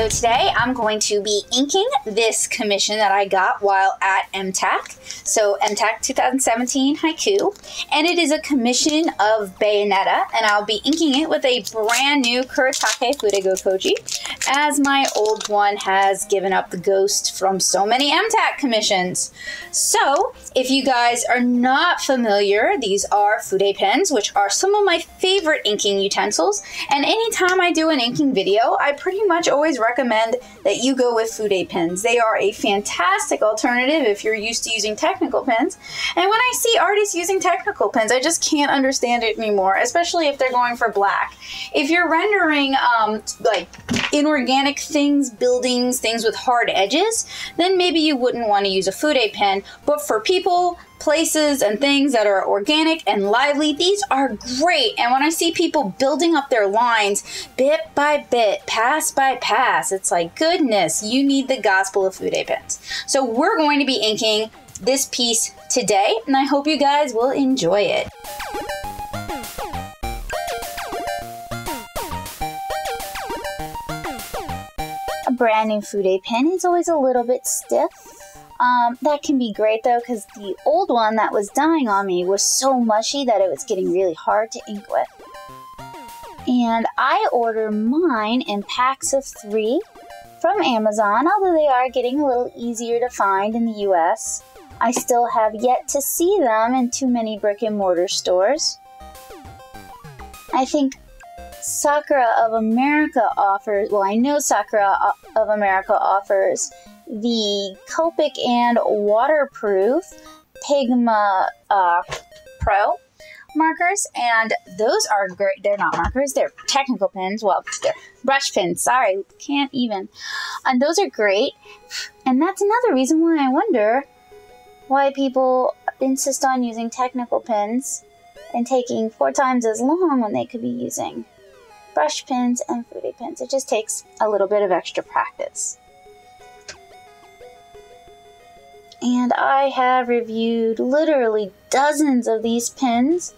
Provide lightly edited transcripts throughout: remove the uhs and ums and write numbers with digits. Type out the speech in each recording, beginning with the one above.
So today I'm going to be inking this commission that I got while at MTAC. So MTAC 2017 Haiku. And it is a commission of Bayonetta, and I'll be inking it with a brand new Kuretake Fudego Koji, as my old one has given up the ghost from so many MTAC commissions. So if you guys are not familiar, these are fude pens, which are some of my favorite inking utensils. And anytime I do an inking video, I pretty much always recommend that you go with fude pens. They are a fantastic alternative if you're used to using technical pens. And when I see artists using technical pens, I just can't understand it anymore, especially if they're going for black. If you're rendering like inorganic things, buildings, things with hard edges, then maybe you wouldn't want to use a fude pen. But for people, places, and things that are organic and lively, these are great. And when I see people building up their lines bit by bit, pass by pass, it's like, goodness, you need the gospel of fude pens. So we're going to be inking this piece today, and I hope you guys will enjoy it. A brand new fude pen is always a little bit stiff. That can be great though, because the old one that was dying on me was so mushy that it was getting really hard to ink with. And I order mine in packs of 3 from Amazon, although they are getting a little easier to find in the US. I still have yet to see them in too many brick and mortar stores. I think Sakura of America offers, well, I know Sakura of America offers the Copic and waterproof Pigma Pro markers, and those are great. They're not markers, they're technical pens. Well, they're brush pens, sorry, can't even. And those are great, and that's another reason why I wonder why people insist on using technical pens and taking 4 times as long when they could be using brush pens and fude pens. It just takes a little bit of extra practice. And I have reviewed literally dozens of these pens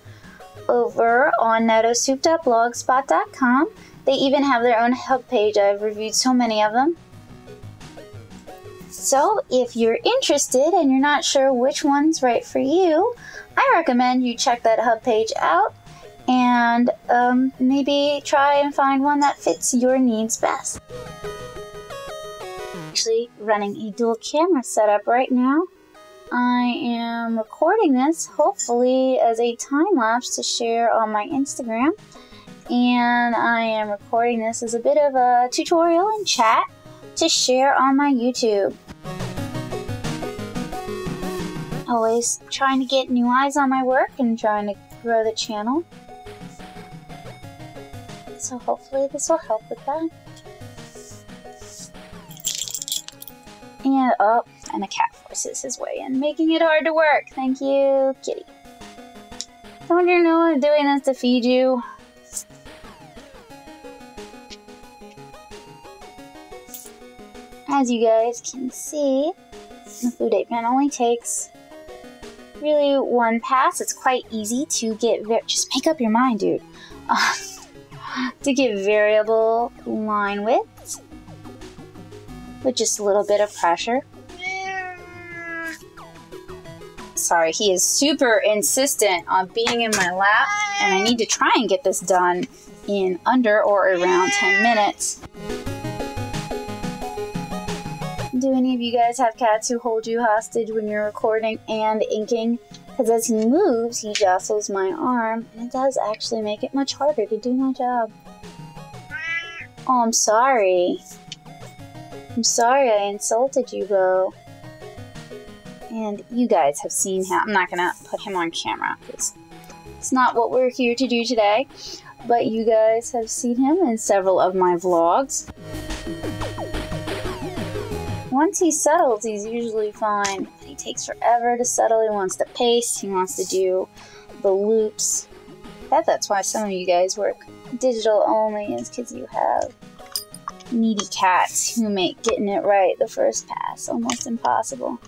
over on netosoup.blogspot.com. They even have their own hub page. I've reviewed so many of them. So if you're interested and you're not sure which one's right for you, I recommend you check that hub page out and maybe try and find one that fits your needs best. Actually running a dual camera setup right now. I am recording this hopefully as a time lapse to share on my Instagram, and I am recording this as a bit of a tutorial and chat to share on my YouTube. Always trying to get new eyes on my work and trying to grow the channel, so hopefully this will help with that. And, oh, and a cat forces his way in, making it hard to work. Thank you, kitty. Don't you know I'm doing this to feed you? As you guys can see, the fude pen only takes really 1 pass. It's quite easy to get, just make up your mind, dude. To get variable line widths with just a little bit of pressure. Sorry, he is super insistent on being in my lap, and I need to try and get this done in under or around 10 minutes. Do any of you guys have cats who hold you hostage when you're recording and inking? Because as he moves, he jostles my arm, and it does actually make it much harder to do my job. Oh, I'm sorry. I'm sorry I insulted you, Bo. And you guys have seen him. I'm not gonna put him on camera because it's not what we're here to do today. But you guys have seen him in several of my vlogs. Once he settles, he's usually fine. He takes forever to settle. He wants to pace. He wants to do the loops. That's why some of you guys work digital only, is because you have needy cats who make getting it right the first pass almost impossible.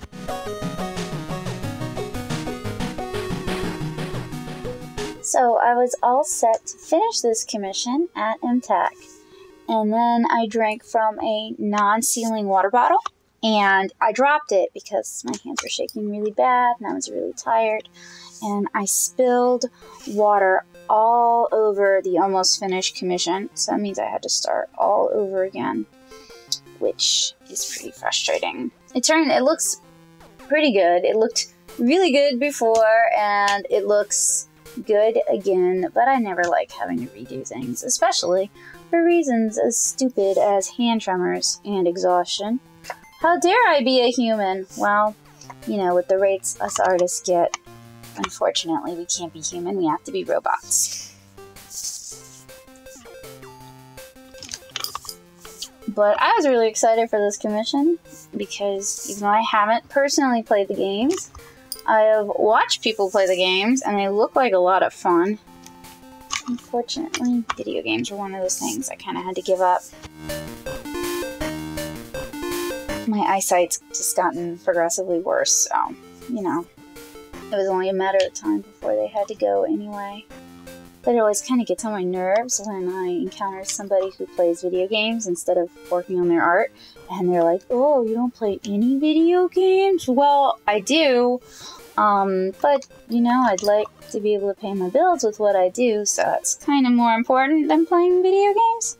So I was all set to finish this commission at MTAC, And then I drank from a non-sealing water bottle, and I dropped it because my hands were shaking really bad and I was really tired. And I spilled water all over the almost finished commission, so that means I had to start all over again, which is pretty frustrating. It looks pretty good. It looked really good before, and it looks good again, but I never like having to redo things, especially for reasons as stupid as hand tremors and exhaustion. How dare I be a human? Well, you know, with the rates us artists get, unfortunately, we can't be human, we have to be robots. But I was really excited for this commission because even though I haven't personally played the games, I have watched people play the games and they look like a lot of fun. Unfortunately, video games are one of those things I kind of had to give up. My eyesight's just gotten progressively worse, so, you know, it was only a matter of time before they had to go anyway. But it always kind of gets on my nerves when I encounter somebody who plays video games instead of working on their art, and they're like, oh, you don't play any video games? Well, I do, but, you know, I'd like to be able to pay my bills with what I do, so it's kind of more important than playing video games.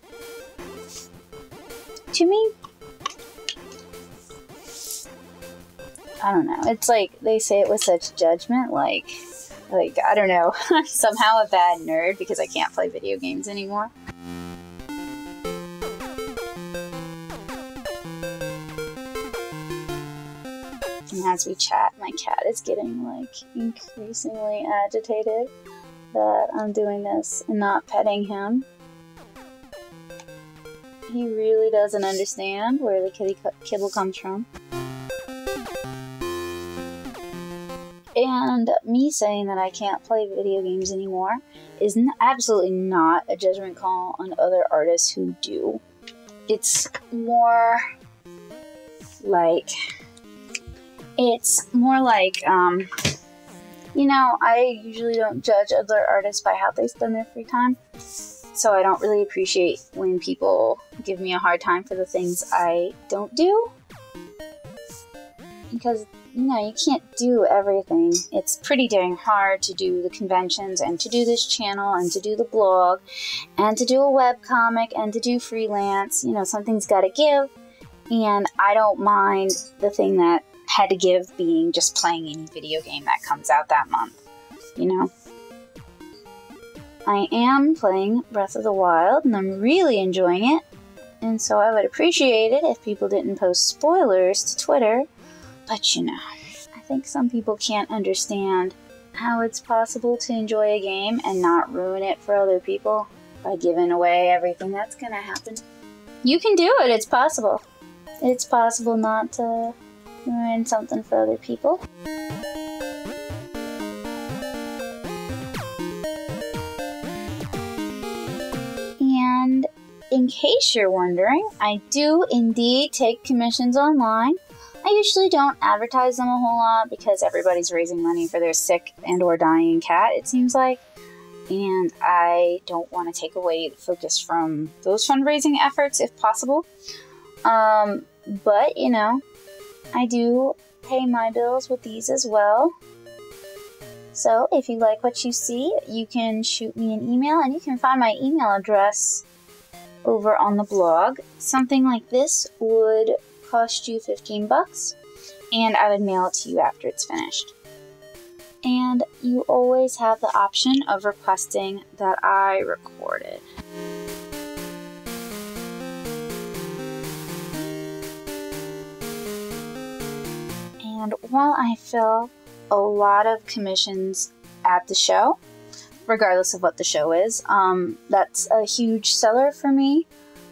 To me, I don't know, it's like, they say it with such judgment, like, I don't know, I'm somehow a bad nerd because I can't play video games anymore. And as we chat, my cat is getting, like, increasingly agitated that I'm doing this and not petting him. He really doesn't understand where the kibble comes from. And me saying that I can't play video games anymore is absolutely not a judgment call on other artists who do. It's more like, you know, I usually don't judge other artists by how they spend their free time. So I don't really appreciate when people give me a hard time for the things I don't do. Because, you know, you can't do everything. It's pretty dang hard to do the conventions and to do this channel and to do the blog and to do a webcomic and to do freelance. You know, something's got to give. And I don't mind the thing that had to give being just playing any video game that comes out that month, you know. I am playing Breath of the Wild and I'm really enjoying it. And so I would appreciate it if people didn't post spoilers to Twitter. But, you know, I think some people can't understand how it's possible to enjoy a game and not ruin it for other people by giving away everything that's going to happen. You can do it. It's possible. It's possible not to ruin something for other people. And in case you're wondering, I do indeed take commissions online. I usually don't advertise them a whole lot because everybody's raising money for their sick and or dying cat, it seems like. And I don't want to take away the focus from those fundraising efforts if possible. But, you know, I do pay my bills with these as well. So if you like what you see, you can shoot me an email, and you can find my email address over on the blog. Something like this would cost you $15, and I would mail it to you after it's finished. And you always have the option of requesting that I record it. And while I fill a lot of commissions at the show, regardless of what the show is, that's a huge seller for me.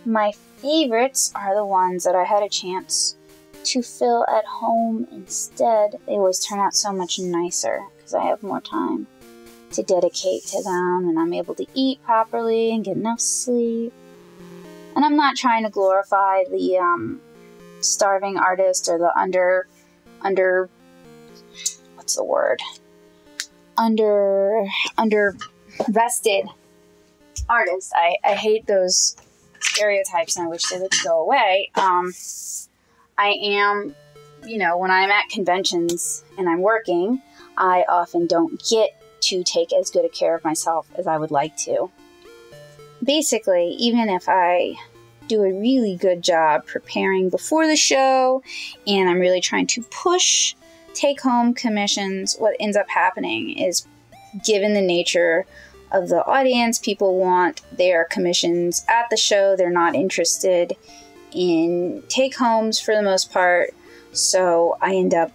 My favorites are the ones that I had a chance to fill at home instead. They always turn out so much nicer because I have more time to dedicate to them, and I'm able to eat properly and get enough sleep. And I'm not trying to glorify the starving artist or the what's the word? Under rested artist. I hate those stereotypes, and I wish they would go away. I am, you know, when I'm at conventions and I'm working, I often don't get to take as good a care of myself as I would like to. Basically, even if I do a really good job preparing before the show and I'm really trying to push take-home commissions, what ends up happening is, given the nature of the audience, people want their commissions at the show. They're not interested in take-homes for the most part, so I end up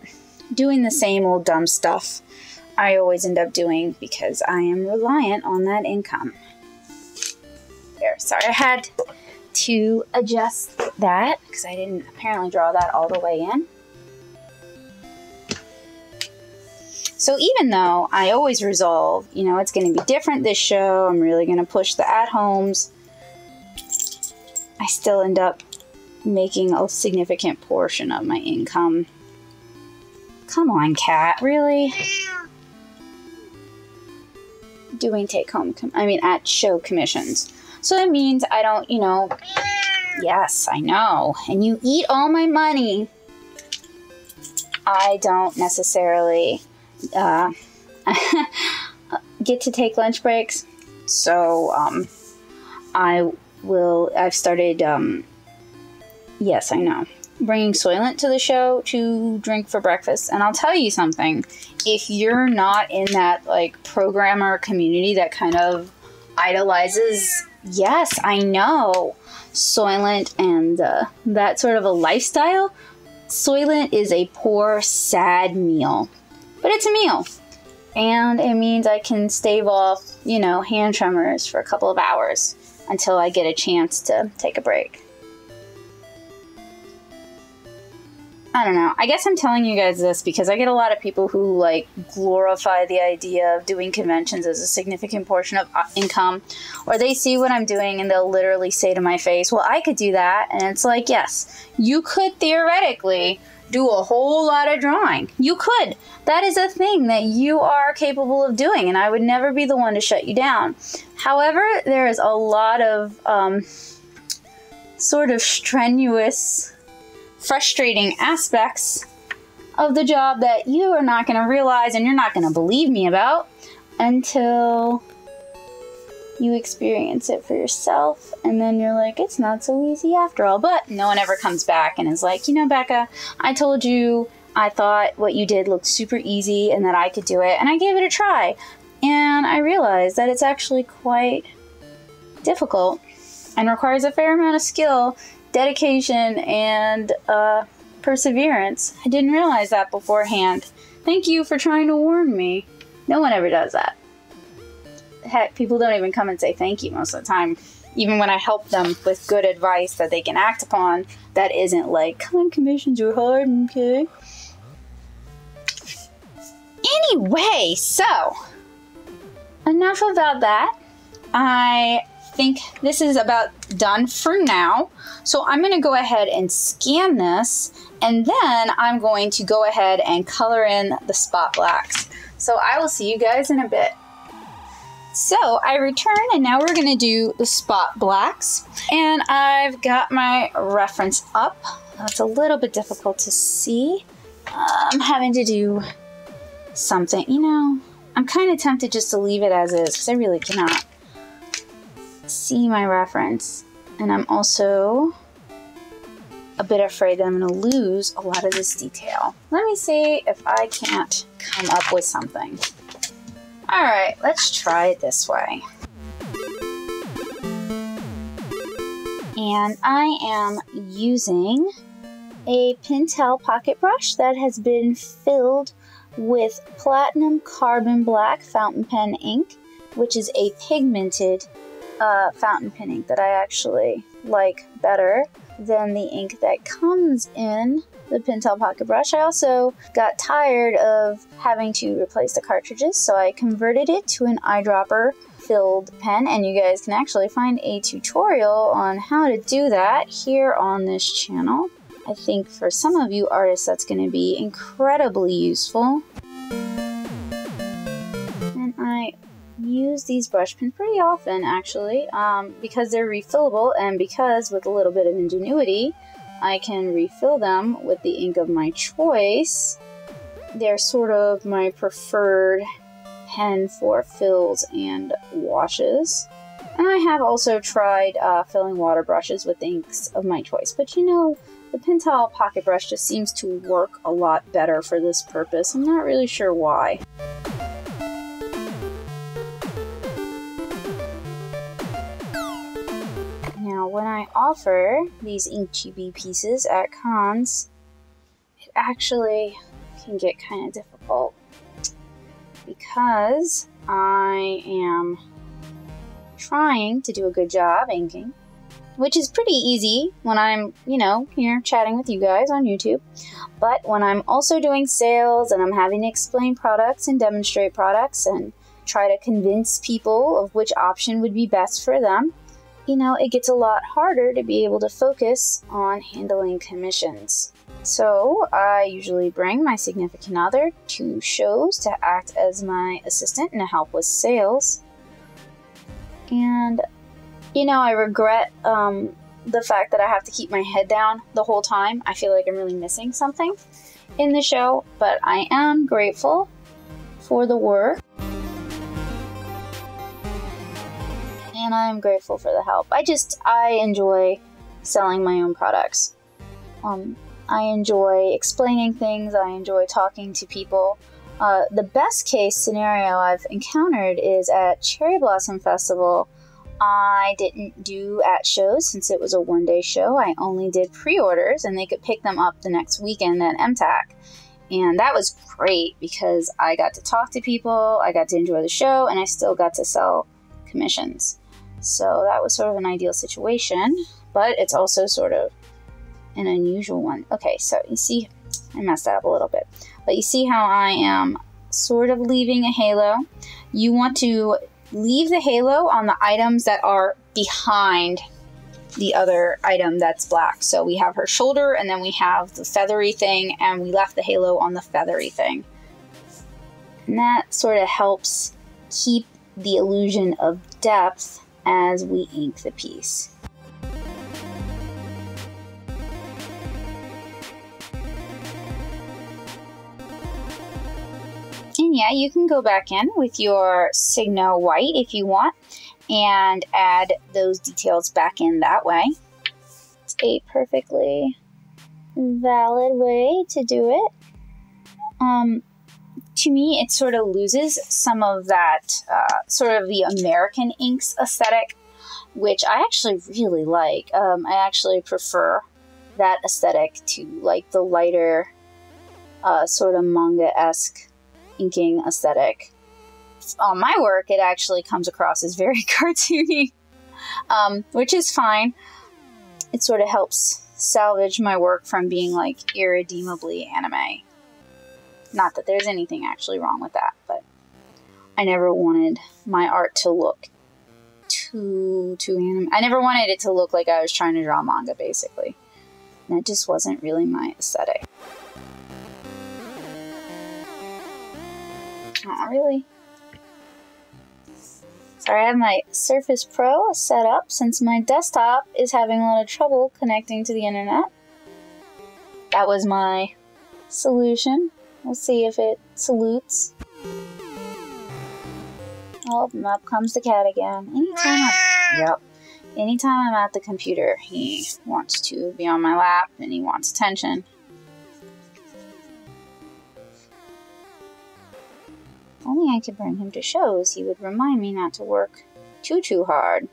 doing the same old dumb stuff I always end up doing because I am reliant on that income. There, sorry, I had to adjust that because I didn't apparently draw that all the way in. So even though I always resolve, you know, it's going to be different this show, I'm really going to push the at-homes, I still end up making a significant portion of my income. Come on, cat, really? Doing take-home, at show commissions. So that means I don't, you know, yes, I know, and you eat all my money. I don't necessarily get to take lunch breaks. So, I've started, yes, I know, bringing Soylent to the show to drink for breakfast. And I'll tell you something, if you're not in that, like, programmer community that kind of idolizes, yes, I know, Soylent and that sort of a lifestyle, Soylent is a poor, sad meal. But it's a meal. And it means I can stave off, you know, hand tremors for a couple of hours until I get a chance to take a break. I don't know. I guess I'm telling you guys this because I get a lot of people who, like, glorify the idea of doing conventions as a significant portion of income. Or they see what I'm doing and they'll literally say to my face, well, I could do that. And it's like, yes, you could theoretically do a whole lot of drawing. You could. That is a thing that you are capable of doing, and I would never be the one to shut you down. However, there is a lot of sort of strenuous, frustrating aspects of the job that you are not going to realize and you're not going to believe me about until you experience it for yourself, and then you're like, it's not so easy after all. But no one ever comes back and is like, you know, Becca, I told you I thought what you did looked super easy and that I could do it, and I gave it a try, and I realized that it's actually quite difficult and requires a fair amount of skill, dedication, and perseverance. I didn't realize that beforehand. Thank you for trying to warn me. No one ever does that. Heck, people don't even come and say thank you most of the time. Even when I help them with good advice that they can act upon, that isn't like, come on, commissions are hard, okay? Anyway, so, enough about that. I think this is about done for now. So I'm going to go ahead and scan this, and then I'm going to go ahead and color in the spot blacks. So I will see you guys in a bit. So I return, and now we're going to do the spot blacks, and I've got my reference up. It's a little bit difficult to see. I'm having to do something, you know, I'm kind of tempted just to leave it as is because I really cannot see my reference, and I'm also a bit afraid that I'm going to lose a lot of this detail. Let me see if I can't come up with something. Alright, let's try it this way. And I am using a Pentel pocket brush that has been filled with platinum carbon black fountain pen ink, which is a pigmented fountain pen ink that I actually like better than the ink that comes in the Pentel pocket brush. I also got tired of having to replace the cartridges, so I converted it to an eyedropper filled pen, and you guys can actually find a tutorial on how to do that here on this channel. I think for some of you artists that's going to be incredibly useful. And I use these brush pens pretty often, actually, because they're refillable, and because with a little bit of ingenuity, I can refill them with the ink of my choice. They're sort of my preferred pen for fills and washes. And I have also tried filling water brushes with inks of my choice, but you know, the Pentel pocket brush just seems to work a lot better for this purpose. I'm not really sure why. Now, when I offer these ink chibi pieces at cons, it actually can get kind of difficult because I am trying to do a good job inking, which is pretty easy when I'm, you know, here chatting with you guys on YouTube. But when I'm also doing sales and I'm having to explain products and demonstrate products and try to convince people of which option would be best for them, you know, it gets a lot harder to be able to focus on handling commissions. So I usually bring my significant other to shows to act as my assistant and to help with sales. And, you know, I regret the fact that I have to keep my head down the whole time. I feel like I'm really missing something in the show, but I am grateful for the work. And I'm grateful for the help. I enjoy selling my own products. I enjoy explaining things. I enjoy talking to people. The best case scenario I've encountered is at Cherry Blossom Festival. I didn't do at shows since it was a one-day show. I only did pre-orders and they could pick them up the next weekend at MTAC. And that was great because I got to talk to people, I got to enjoy the show, and I still got to sell commissions. So that was sort of an ideal situation, but it's also sort of an unusual one. Okay, so you see, I messed that up a little bit, but you see how I am sort of leaving a halo. You want to leave the halo on the items that are behind the other item that's black. So we have her shoulder, and then we have the feathery thing, and we left the halo on the feathery thing. And that sort of helps keep the illusion of depth as we ink the piece. And yeah, you can go back in with your Signo white if you want and add those details back in that way. It's a perfectly valid way to do it. To me, it sort of loses some of that sort of the American inks aesthetic, which I actually really like. I actually prefer that aesthetic to like the lighter sort of manga-esque inking aesthetic. On my work, it actually comes across as very cartoony, which is fine. It sort of helps salvage my work from being like irredeemably anime. Not that there's anything actually wrong with that, but I never wanted my art to look too anime. I never wanted it to look like I was trying to draw manga, basically. And that just wasn't really my aesthetic. Not really. Sorry, I have my Surface Pro set up since my desktop is having a lot of trouble connecting to the internet. That was my solution. We'll see if it salutes. Oh, up comes the cat again. Anytime I'm at the computer, he wants to be on my lap and he wants attention. If only I could bring him to shows, he would remind me not to work too hard.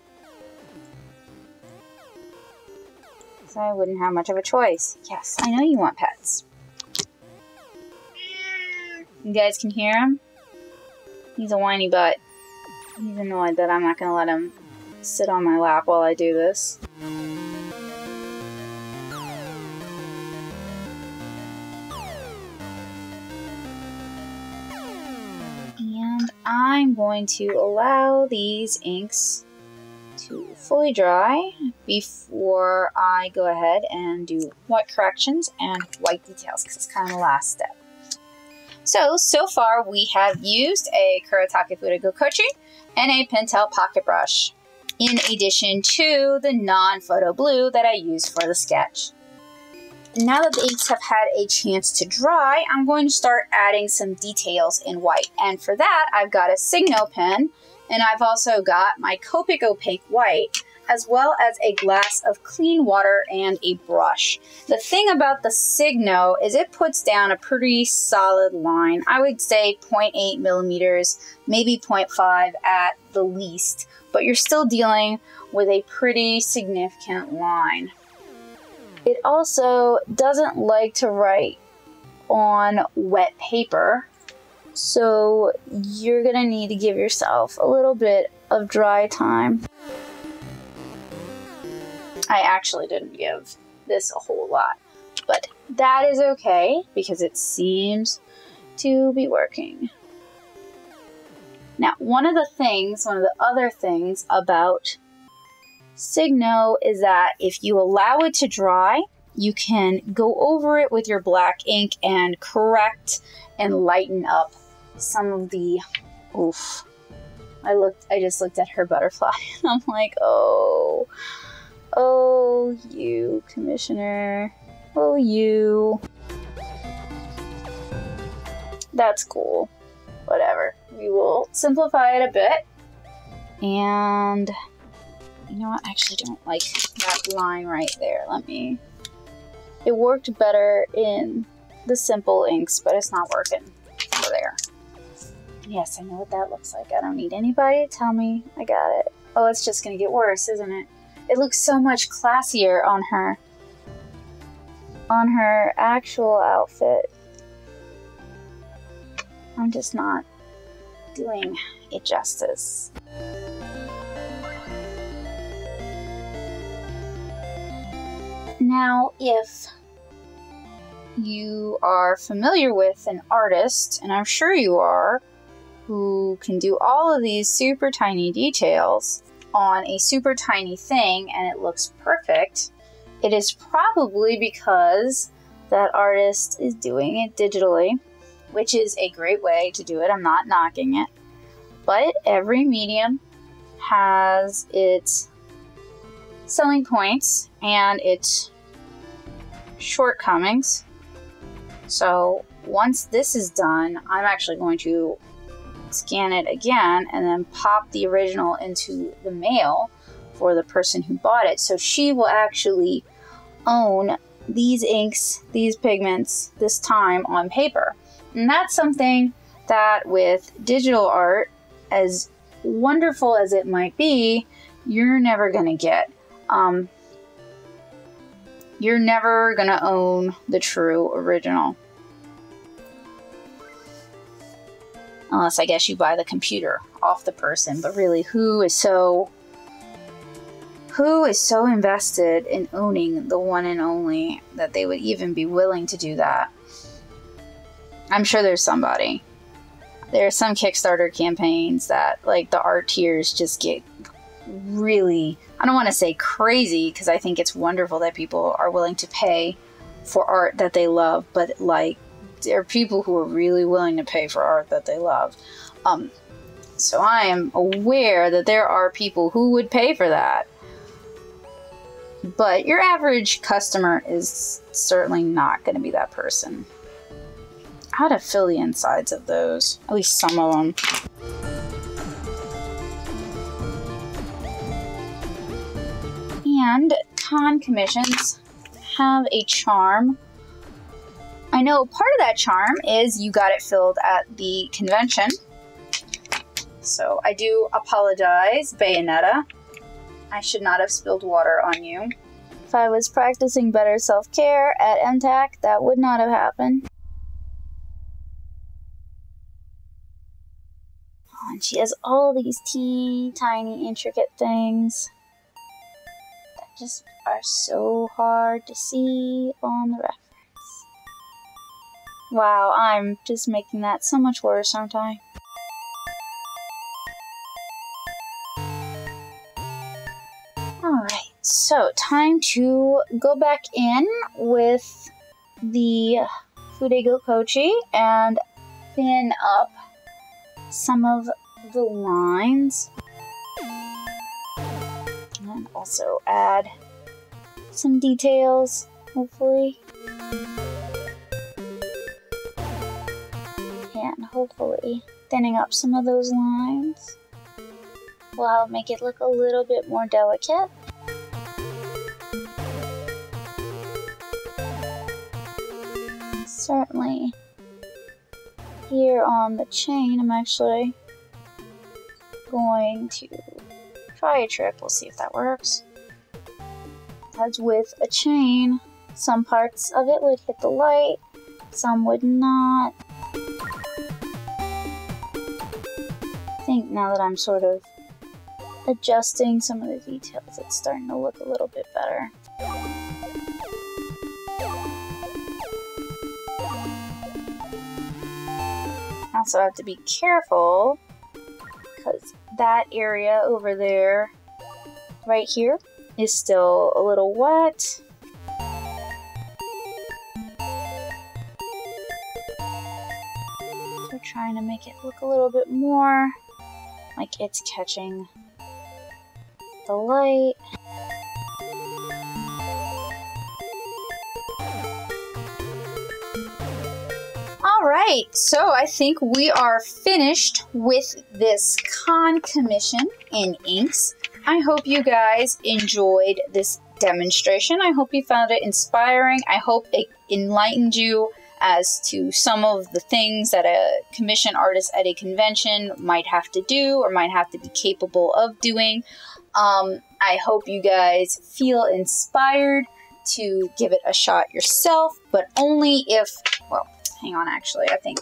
So I wouldn't have much of a choice. Yes, I know you want pets. You guys can hear him? He's a whiny butt. He's annoyed that I'm not going to let him sit on my lap while I do this. And I'm going to allow these inks to fully dry before I go ahead and do white corrections and white details, because it's kind of the last step. So far we have used a Kuretake Fuda Gokochi and a Pentel pocket brush, in addition to the non-photo blue that I use for the sketch. Now that the inks have had a chance to dry, I'm going to start adding some details in white. And for that, I've got a Signo pen, and I've also got my Copic Opaque white, as well as a glass of clean water and a brush. The thing about the Signo is it puts down a pretty solid line. I would say 0.8 millimeters, maybe 0.5 at the least, but you're still dealing with a pretty significant line. It also doesn't like to write on wet paper, so you're gonna need to give yourself a little bit of dry time. I actually didn't give this a whole lot, but that is okay because it seems to be working. Now, one of the other things about Signo is that if you allow it to dry, you can go over it with your black ink and correct and lighten up some of the, oof. I just looked at her butterfly and I'm like, oh, you, Commissioner. Oh, you. That's cool. Whatever. We will simplify it a bit. And you know what? I actually don't like that line right there. It worked better in the simple inks, but it's not working over there. Yes, I know what that looks like. I don't need anybody to tell me. I got it. Oh, it's just gonna get worse, isn't it? It looks so much classier on her actual outfit. I'm just not doing it justice. Now, if you are familiar with an artist, and I'm sure you are, who can do all of these super tiny details on a super tiny thing and it looks perfect, it is probably because that artist is doing it digitally, which is a great way to do it. I'm not knocking it. But every medium has its selling points and its shortcomings. So once this is done, I'm actually going to scan it again and then pop the original into the mail for the person who bought it. So she will actually own these inks, these pigments, this time on paper. And that's something that with digital art, as wonderful as it might be, you're never going to get. You're never going to own the true original. Unless I guess you buy the computer off the person. But really, who is so invested in owning the one and only that they would even be willing to do that? I'm sure there's somebody. There are some Kickstarter campaigns that, like, the art tiers just get really, I don't want to say crazy, because I think it's wonderful that people are willing to pay for art that they love, but, like, there are people who are really willing to pay for art that they love. So I am aware that there are people who would pay for that. But your average customer is certainly not going to be that person. How to fill the insides of those, at least some of them. And con commissions have a charm. I know part of that charm is you got it filled at the convention. So I do apologize, Bayonetta. I should not have spilled water on you. If I was practicing better self-care at MTAC, that would not have happened. Oh, and she has all these teeny tiny intricate things that just are so hard to see on the reference. Wow, I'm just making that so much worse, aren't I? Alright, so time to go back in with the Fudego Kochi and thin up some of the lines. And also add some details, hopefully. And hopefully thinning up some of those lines will help make it look a little bit more delicate. Certainly here on the chain, I'm actually going to try a trick. We'll see if that works. As with a chain, some parts of it would hit the light, some would not. I think now that I'm sort of adjusting some of the details, it's starting to look a little bit better. Also have to be careful because that area over there, right here, is still a little wet. We're trying to make it look a little bit more like it's catching the light. Alright, so I think we are finished with this con commission in inks. I hope you guys enjoyed this demonstration. I hope you found it inspiring. I hope it enlightened you as to some of the things that a commission artist at a convention might have to do or might have to be capable of doing. I hope you guys feel inspired to give it a shot yourself, but only if, well, hang on, actually, I think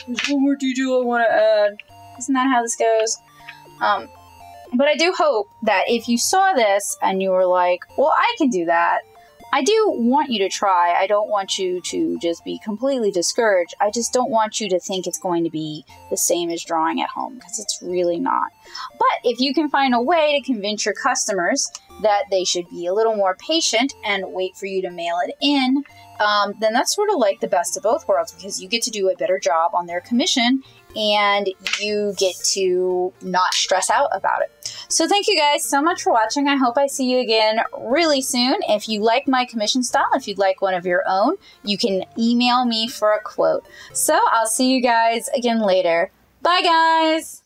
there's one more detail I want to add. Isn't that how this goes? But I do hope that if you saw this and you were like, well, I can do that, I do want you to try. I don't want you to just be completely discouraged. I just don't want you to think it's going to be the same as drawing at home, because it's really not. But if you can find a way to convince your customers that they should be a little more patient and wait for you to mail it in, then that's sort of like the best of both worlds, because you get to do a better job on their commission and you get to not stress out about it. So thank you guys so much for watching. I hope I see you again really soon. If you like my commission style, if you'd like one of your own, you can email me for a quote. So I'll see you guys again later. Bye guys!